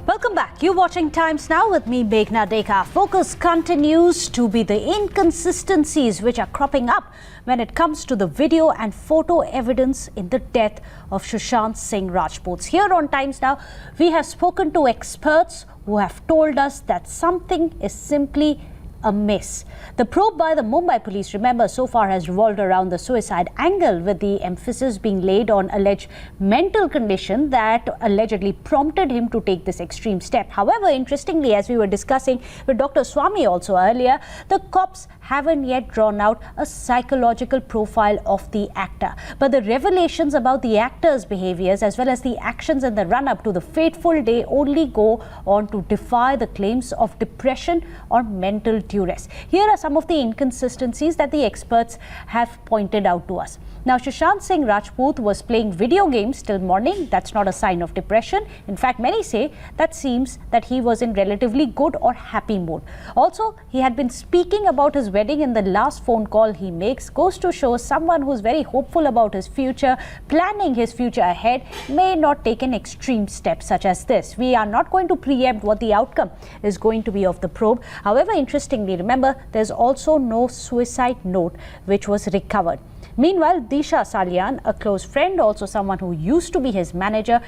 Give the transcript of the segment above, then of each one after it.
Welcome back. You're watching Times Now with me, Meghna Dekha. Focus continues to be the inconsistencies which are cropping up when it comes to the video and photo evidence in the death of Sushant Singh Rajput. Here on Times Now, we have spoken to experts who have told us that something is simply amiss. The probe by the Mumbai Police, remember, so far has revolved around the suicide angle, with the emphasis being laid on alleged mental condition that allegedly prompted him to take this extreme step. However, interestingly, as we were discussing with Dr. Swami also earlier, the cops haven't yet drawn out a psychological profile of the actor. But the revelations about the actor's behaviors as well as the actions in the run-up to the fateful day only go on to defy the claims of depression or mental duress. Here are some of the inconsistencies that the experts have pointed out to us. Now, Sushant Singh Rajput was playing video games till morning. That's not a sign of depression. In fact, many say that seems that he was in relatively good or happy mood. Also, he had been speaking about his wedding in the last phone call he makes. Goes to show someone who's very hopeful about his future, planning his future ahead, may not take an extreme step such as this. We are not going to preempt what the outcome is going to be of the probe. However, interestingly, remember, there's also no suicide note which was recovered. Meanwhile, Disha Salyan, a close friend, also someone who used to be his manager,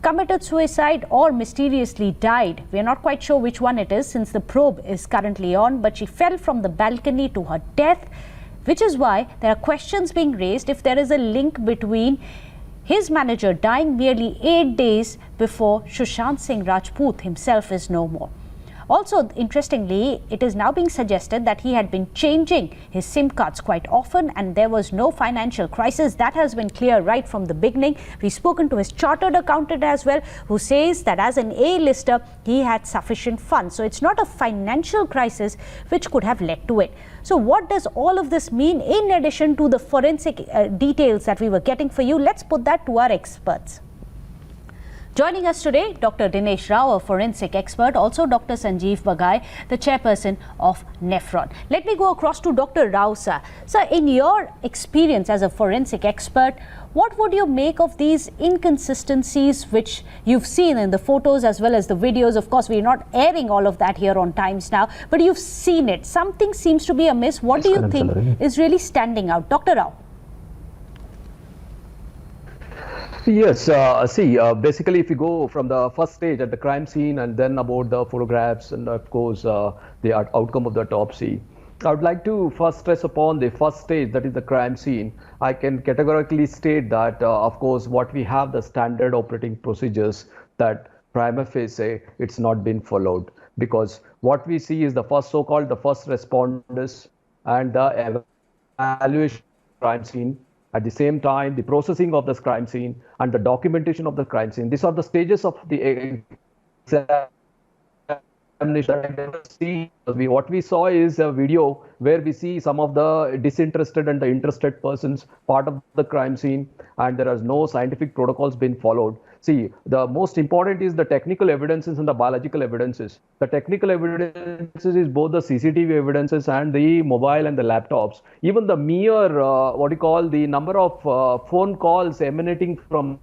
committed suicide or mysteriously died. We are not quite sure which one it is since the probe is currently on, but she fell from the balcony to her death, which is why there are questions being raised if there is a link between his manager dying merely 8 days before Sushant Singh Rajput himself is no more. Also, interestingly, it is now being suggested that he had been changing his SIM cards quite often and there was no financial crisis. That has been clear right from the beginning. We've spoken to his chartered accountant as well, who says that as an A-lister, he had sufficient funds. So it's not a financial crisis which could have led to it. So what does all of this mean in addition to the forensic details that we were getting for you? Let's put that to our experts. Joining us today, Dr. Dinesh Rao, a forensic expert, also Dr. Sanjeev Bagai, the chairperson of Nephron. Let me go across to Dr. Rao, sir. Sir, in your experience as a forensic expert, what would you make of these inconsistencies which you've seen in the photos as well as the videos? Of course, we're not airing all of that here on Times Now, but you've seen it. Something seems to be amiss. What do you think is really standing out? Dr. Rao. Yes, basically if you go from the first stage at the crime scene and then about the photographs and of course the outcome of the autopsy, I would like to first stress upon the first stage, that is the crime scene. I can categorically state that of course what we have, the standard operating procedures, that prima facie it's not been followed, because what we see is the first so-called the first responders and the evaluation of the crime scene. At the same time, the processing of this crime scene and the documentation of the crime scene. These are the stages of the examination. What we saw is a video where we see some of the disinterested and the interested persons part of the crime scene, and there is no scientific protocols been followed. See, the most important is the technical evidences and the biological evidences. The technical evidences is both the CCTV evidences and the mobile and the laptops. Even the mere, the number of phone calls emanating from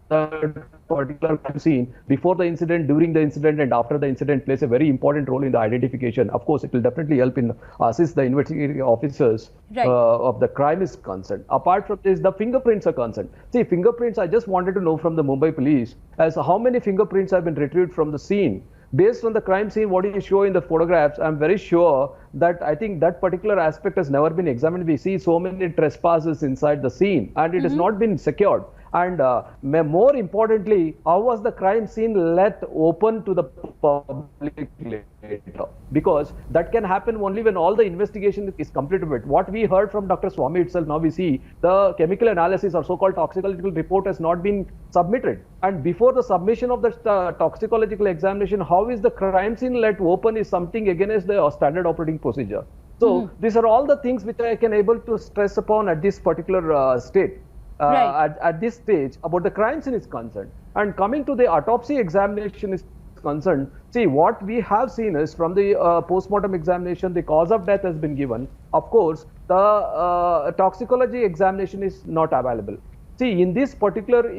the particular crime scene before the incident, during the incident and after the incident plays a very important role in the identification. Of course, it will definitely help in assist the investigating officers of the crime is concerned. Apart from this, the fingerprints are concerned. See, fingerprints, I just wanted to know from the Mumbai Police as how many fingerprints have been retrieved from the scene. Based on the crime scene, what you show in the photographs, I'm very sure that I think that particular aspect has never been examined. We see so many trespasses inside the scene and it has not been secured. And more importantly, how was the crime scene let open to the public later? Because that can happen only when all the investigation is completed with. What we heard from Dr. Swami itself, now we see the chemical analysis or so-called toxicological report has not been submitted. And before the submission of the toxicological examination, how is the crime scene let open is something against the standard operating procedure. So these are all the things which I can able to stress upon at this particular state. At this stage about the crime scene is concerned. And coming to the autopsy examination is concerned, see, what we have seen is from the post-mortem examination, the cause of death has been given. Of course, the toxicology examination is not available. See, in this particular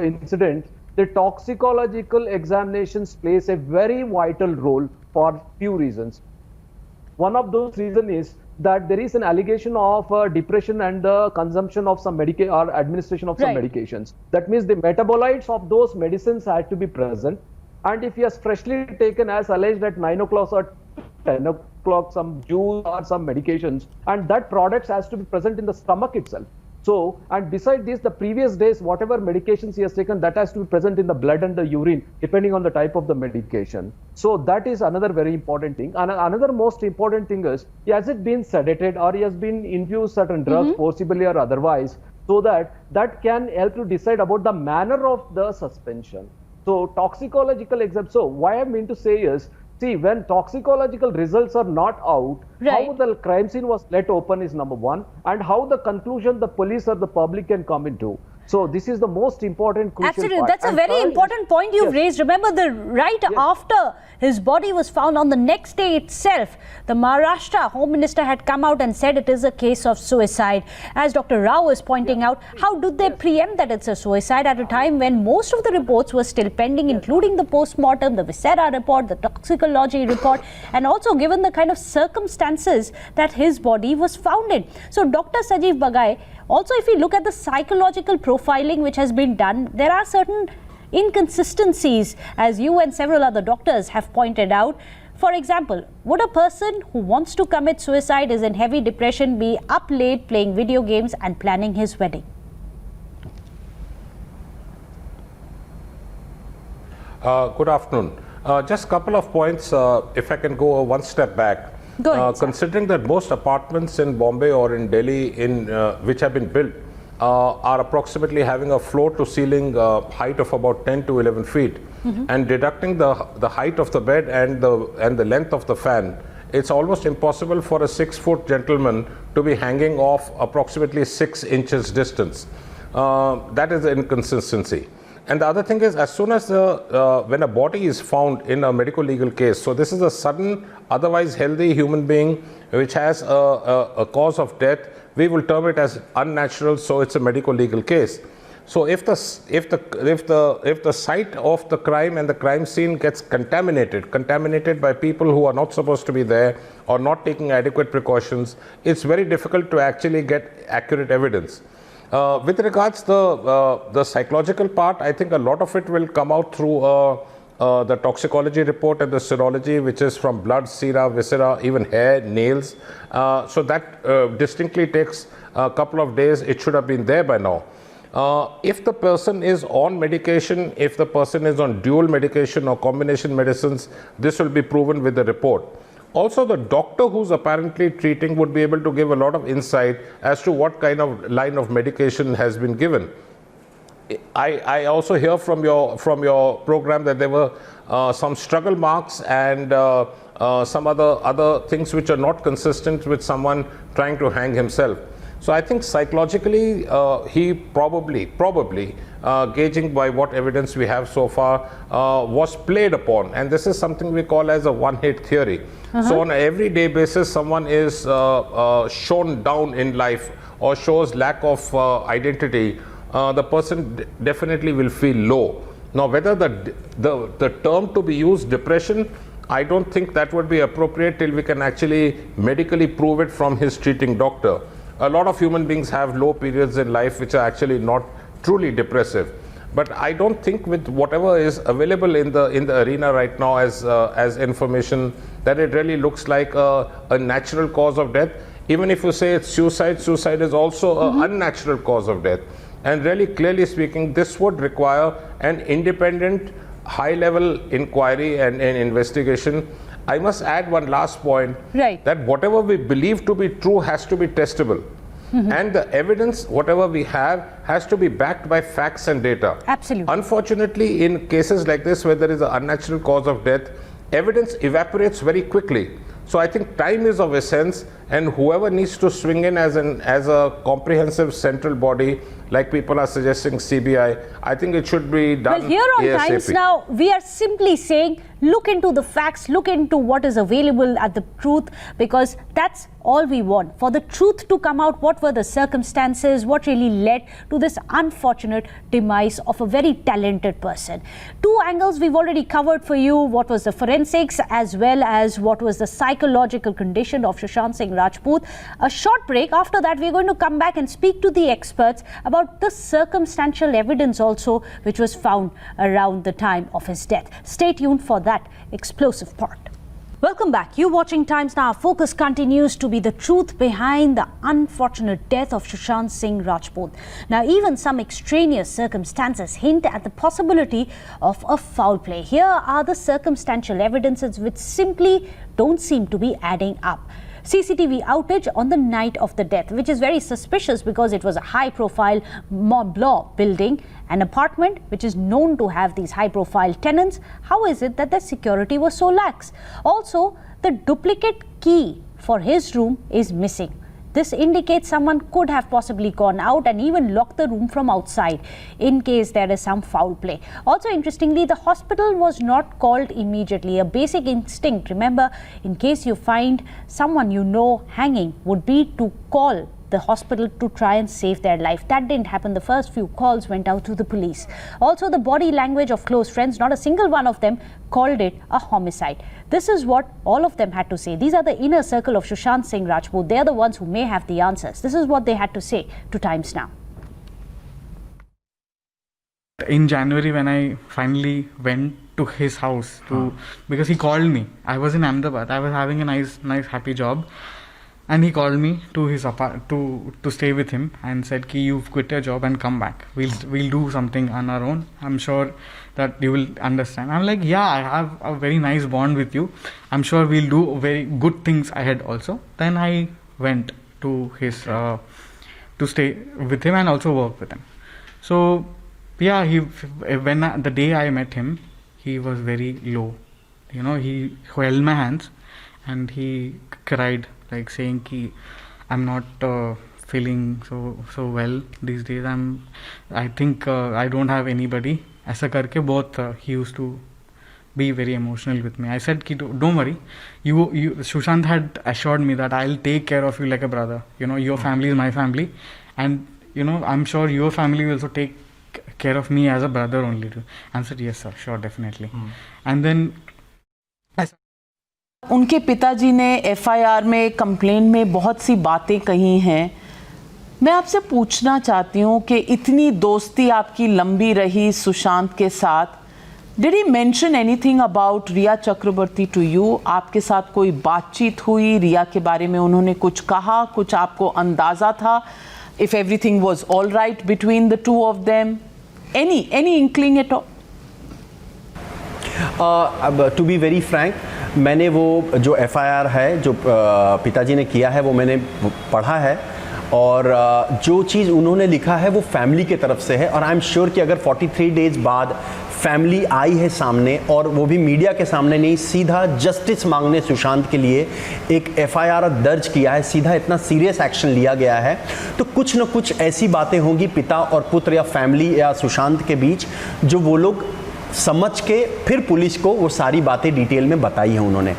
incident, the toxicological examinations plays a very vital role for few reasons. One of those reasons is that there is an allegation of depression and the consumption of some medication or administration of some medications. That means the metabolites of those medicines had to be present. And if he has freshly taken as alleged at 9 o'clock or 10 o'clock some juice or some medications, and that product has to be present in the stomach itself. So, and beside this, the previous days, whatever medications he has taken, that has to be present in the blood and the urine, depending on the type of the medication. So that is another very important thing. And another most important thing is, has it been sedated or he has been infused certain drugs, forcibly or otherwise, so that can help to decide about the manner of the suspension. So toxicological exam. So why I mean to say is, see, when toxicological results are not out, how the crime scene was let open is number one, and how the conclusion the police or the public can come into. So this is the most important crucial Absolutely. part. That's a very important point you've raised. Remember, after his body was found on the next day itself, the Maharashtra Home Minister had come out and said it is a case of suicide. As Dr. Rao is pointing out, how do they preempt that it's a suicide at a time when most of the reports were still pending, including the post-mortem, the viscera report, the toxicology report, and also given the kind of circumstances that his body was found in. So Dr. Sanjeev Bagai, also if we look at the psychological profiling which has been done, there are certain inconsistencies, as you and several other doctors have pointed out. For example, would a person who wants to commit suicide, is in heavy depression, be up late playing video games and planning his wedding? Good afternoon. Just a couple of points, if I can go one step back. Go ahead, considering that most apartments in Bombay or in Delhi which have been built are approximately having a floor to ceiling height of about 10 to 11 feet, and deducting the height of the bed and the length of the fan, it's almost impossible for a 6-foot gentleman to be hanging off approximately 6 inches distance. That is the inconsistency. And the other thing is, as soon as when a body is found in a medical legal case, so this is a sudden, otherwise healthy human being which has a cause of death, we will term it as unnatural, so it's a medical legal case. So if the site of the crime and the crime scene gets contaminated by people who are not supposed to be there or not taking adequate precautions, it's very difficult to actually get accurate evidence. With regards to the psychological part, I think a lot of it will come out through the toxicology report and the serology, which is from blood, sera, viscera, even hair, nails. So that distinctly takes a couple of days. It should have been there by now. If the person is on medication, if the person is on dual medication or combination medicines, this will be proven with the report. Also, the doctor who's apparently treating would be able to give a lot of insight as to what kind of line of medication has been given. I also hear from your program that there were some struggle marks and some other things which are not consistent with someone trying to hang himself. So I think psychologically he probably gauging by what evidence we have so far was played upon, and this is something we call as a one-hit theory. So on an everyday basis, someone is shown down in life or shows lack of identity, the person definitely will feel low. Now whether the term to be used, depression, I don't think that would be appropriate till we can actually medically prove it from his treating doctor. A lot of human beings have low periods in life which are actually not truly depressive. But I don't think with whatever is available in the arena right now as information, that it really looks like a natural cause of death. Even if you say it's suicide, suicide is also an unnatural cause of death. And really, clearly speaking, this would require an independent, high-level inquiry and investigation. I must add one last point, that whatever we believe to be true has to be testable. And the evidence, whatever we have, has to be backed by facts and data. Absolutely. Unfortunately, in cases like this, where there is an unnatural cause of death, evidence evaporates very quickly. So I think time is of essence, and whoever needs to swing in as a comprehensive central body, like people are suggesting CBI, I think it should be done. Well, here on ASAP. Times Now, we are simply saying, look into the facts, look into what is available at the truth, because that's all we want. For the truth to come out, what were the circumstances, what really led to this unfortunate demise of a very talented person. Two angles we've already covered for you, what was the forensics as well as what was the psychological condition of Sushant Singh Rajput. A short break. After that, we're going to come back and speak to the experts about the circumstantial evidence also which was found around the time of his death. Stay tuned for that explosive part. Welcome back. You're watching Times Now. Our focus continues to be the truth behind the unfortunate death of Sushant Singh Rajput. Now, even some extraneous circumstances hint at the possibility of a foul play. Here are the circumstantial evidences which simply don't seem to be adding up. CCTV outage on the night of the death, which is very suspicious because it was a high-profile Mont Blanc building, an apartment which is known to have these high-profile tenants. How is it that the security was so lax? Also, the duplicate key for his room is missing. This indicates someone could have possibly gone out and even locked the room from outside in case there is some foul play. Also, interestingly, the hospital was not called immediately. A basic instinct, remember, in case you find someone you know hanging, would be to call the hospital to try and save their life. That didn't happen. The first few calls went out to the police. Also, the body language of close friends, not a single one of them called it a homicide. This is what all of them had to say. These are the inner circle of Sushant Singh Rajput. They're the ones who may have the answers. This is what they had to say to Times Now. In January, when I finally went to his house because he called me. I was in Ahmedabad. I was having a nice happy job. And he called me to his to stay with him and said, "Ki, you've quit your job and come back. We'll do something on our own. I'm sure that you will understand." I'm like, "Yeah, I have a very nice bond with you. I'm sure we'll do very good things ahead also." Then I went to his to stay with him and also work with him. So yeah, the day I met him, he was very low. You know, he held my hands and he cried, like saying ki I'm not feeling so well these days. I think I don't have anybody. ऐसा करके बहुत he used to be very emotional with me. I said ki don't worry. You Sushant had assured me that I'll take care of you like a brother. You know, your family is my family, and you know I'm sure your family will also take care of me as a brother only too. I said yes sir, sure, definitely. And then उनके पिताजी ने FIR में complaint में बहुत सी बातें कही हैं। मैं आपसे पूछना चाहती हूँ कि इतनी दोस्ती आपकी लंबी रही सुशांत के साथ, did he mention anything about Rhea Chakraborty to you? आपके साथ कोई बातचीत हुई? रिया के बारे में उन्होंने कुछ कहा? कुछ आपको अंदाज़ा था? If everything was all right between the two of them? Any inkling at all? To be very frank, मैंने वो जो एफआईआर है जो पिताजी ने किया है वो मैंने पढ़ा है, और जो चीज़ उन्होंने लिखा है वो फैमिली के तरफ से है। और आई एम श्योर कि अगर 43 डेज बाद फैमिली आई है सामने, और वो भी मीडिया के सामने नहीं, सीधा जस्टिस मांगने सुशांत के लिए एक एफआईआर दर्ज किया है, सीधा इतना सीरियस एक्शन लिया गया है, तो कुछ न कुछ ऐसी बातें होंगी पिता और पुत्र या फैमिली या सुशांत के बीच जो वो लोग समझ के फिर पुलिस को वो सारी बातें डिटेल में बताई हैं उन्होंने।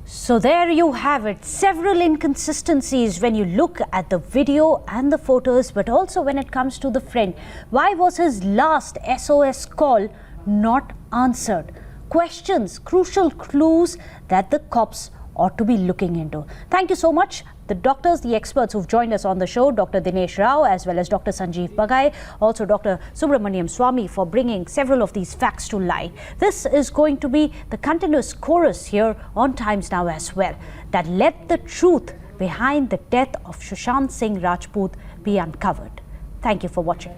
So there you have it, several inconsistencies when you look at the video and the photos, but also when it comes to the friend. Why was his last SOS call not answered? Questions, crucial clues that the cops ought to be looking into. Thank you so much, the doctors, the experts who've joined us on the show, Dr. Dinesh Rao as well as Dr. Sanjeev Bagai, also Dr. Subramaniam Swamy, for bringing several of these facts to light. This is going to be the continuous chorus here on Times Now as well, that let the truth behind the death of Sushant Singh Rajput be uncovered. Thank you for watching.